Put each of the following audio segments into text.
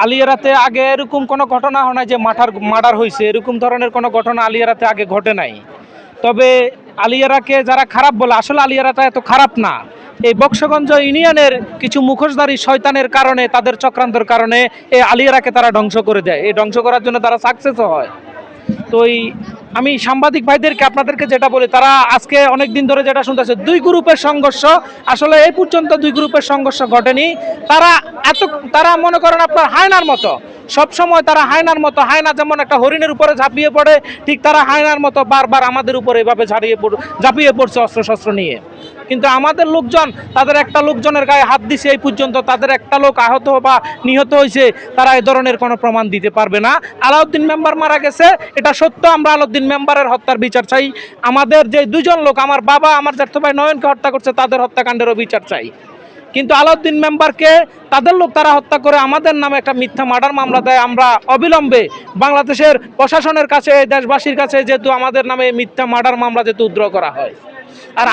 আলিয়ারাতে আগে এরকম কোনো ঘটনা হয় না যে মার্ডার হয়েছে, এরকম ধরনের কোনো ঘটনা আলিয়ারাতে আগে ঘটে নাই। তবে আলিয়ারাকে যারা খারাপ বলে, আসলে আলিয়ারাটা এত খারাপ না। এই বক্সগঞ্জ ইউনিয়নের কিছু মুখোশধারী শয়তানের কারণে, তাদের চক্রান্তের কারণে এই আলিয়ারাকে তারা ধ্বংস করে দেয়। এই ধ্বংস করার জন্য তারা সাকসেসও হয়। তো আমি সাংবাদিক ভাইদেরকে আপনাদেরকে যেটা বলি, তারা আজকে অনেক দিন ধরে যেটা শুনতেছে দুই গ্রুপের সংঘর্ষ, আসলে এই পর্যন্ত দুই গ্রুপের সংঘর্ষ ঘটেনি। তারা মনে করেন আপনার হায়নার মতো, সবসময় তারা হায়নার মতো, হায়না যেমন একটা হরিণের উপরে ঝাঁপিয়ে পড়ে, ঠিক তারা হায়নার মতো বারবার আমাদের উপরে এভাবে ঝাঁপিয়ে পড়ছে অস্ত্রশস্ত্র নিয়ে। কিন্তু আমাদের লোকজন, তাদের একটা লোকজনের গায়ে হাত দিছে, এই পর্যন্ত তাদের একটা লোক আহত বা নিহত হয়েছে, তারা এই ধরনের কোনো প্রমাণ দিতে পারবে না। আলাউদ্দিন মেম্বার মারা গেছে, এটা সত্য। আমরা আলাউদ্দিন মেম্বারের হত্যার বিচার চাই। আমাদের যে দুজন লোক, আমার বাবা, আমার জ্যাঠা ভাই নয়নকে হত্যা করছে, তাদের হত্যাকাণ্ডেরও বিচার চাই। কিন্তু আলাউদ্দিন মেম্বারকে তাদের লোক তারা হত্যা করে আমাদের নামে একটা মিথ্যা মার্ডার মামলা দেয়। আমরা অবিলম্বে বাংলাদেশের প্রশাসনের কাছে, দেশবাসীর কাছে যেহেতু আমাদের নামে মিথ্যা মার্ডার মামলা যেহেতু উদ্র করা হয়, আর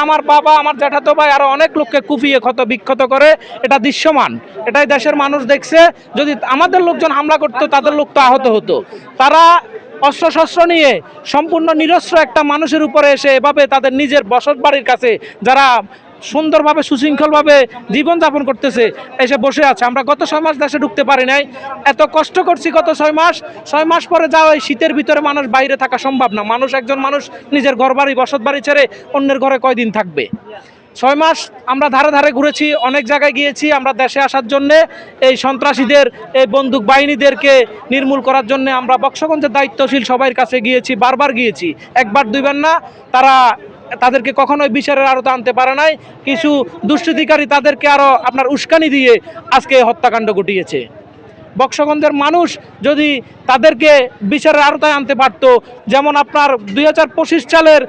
আমার বাবা, আমার জ্যাঠাতো ভাই আরো অনেক লোককে কুপিয়ে ক্ষত বিক্ষত করে, এটা দৃশ্যমান, এটাই দেশের মানুষ দেখছে। যদি আমাদের লোকজন হামলা করতো, তাদের লোক তো আহত হতো। তারা অস্ত্রশস্ত্র নিয়ে সম্পূর্ণ নিরস্ত্র একটা মানুষের উপরে এসে এভাবে তাদের নিজের বসত বাড়ির কাছে, যারা সুন্দরভাবে সুশৃঙ্খলভাবে জীবনযাপন করতেছে, এসে বসে আছে। আমরা গত 6 মাস দেশে ঢুকতে পারি নাই, এত কষ্ট করছি গত 6 মাস পরে যাওয়া, এই শীতের ভিতরে মানুষ বাইরে থাকা সম্ভব না। একজন মানুষ নিজের ঘর বাড়ি বসত বাড়ি ছেড়ে অন্যের ঘরে কয়দিন থাকবে? 6 মাস আমরা ধারে ধারে ঘুরেছি, অনেক জায়গায় গিয়েছি। আমরা দেশে আসার জন্যে এই সন্ত্রাসীদের, এই বন্দুক বাহিনীদেরকে নির্মূল করার জন্য আমরা বক্সগঞ্জের দায়িত্বশীল সবার কাছে গিয়েছি, বারবার গিয়েছি, একবার দুইবার না। তাদেরকে কখনোই বিচারের আওতায় আনতে পারে নাই। কিছু দুষ্কৃতিকারী তাদেরকে আরো আপনার উস্কানি দিয়ে আজকে হত্যাকাণ্ড ঘটিয়েছে। বক্সগঞ্জের মানুষ যদি তাদেরকে বিচারের আওতায় আনতে পারতো, যেমন আপনার 2025 সালের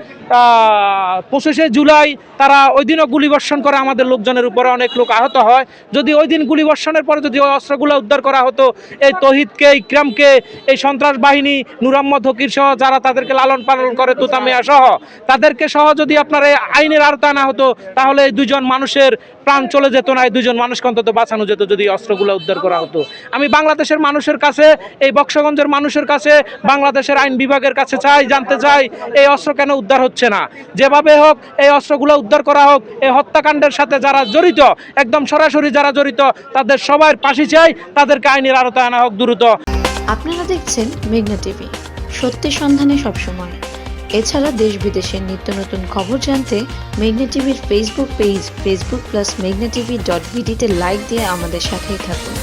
25শে জুলাই তারা ওই দিনও গুলিবর্ষণ করে, আমাদের লোকজনের উপরে অনেক লোক আহত হয়। যদি ওই দিন গুলিবর্ষণের পরে যদি ওই অস্ত্রগুলো উদ্ধার করা হতো, এই তহিদকে, ইকরামকে, এই সন্ত্রাস বাহিনী নূর আহমদ হকির সহ যারা তাদেরকে লালন পালন করে, তুতা মিয়া সহ, তাদেরকে সহ যদি আপনার এই আইনের আওতায় না হতো, তাহলে এই দুজন মানুষের প্রাণ চলে যেত না। এই দুজন মানুষকে অন্তত বাঁচানো যেত যদি অস্ত্রগুলো উদ্ধার করা হতো। আমি বাংলাদেশের মানুষের কাছে, এই বক্সগঞ্জের মানুষের কাছে, বাংলাদেশের আইন বিভাগের কাছে জানতে চাই, এই অস্ত্র কেন উদ্ধার হচ্ছে না? যেভাবে হোক এই অস্ত্রগুলো উদ্ধার করা হোক। এই হত্যাকাণ্ডের সাথে যারা জড়িত, একদম সরাসরি যারা জড়িত, তাদের সবার ফাঁসি চাই, তাদেরকে আইনের আওতায় আনা হোক দ্রুত। আপনারা দেখছেন মেঘনা টিভি, সত্যি সন্ধানে সবসময়। এছাড়া দেশ বিদেশের নিত্য নতুন খবর জানতে মেঘনা টিভির ফেসবুক পেজ facebook+meghna tv.bd তে লাইক দিয়ে আমাদের সাথেই থাকুন।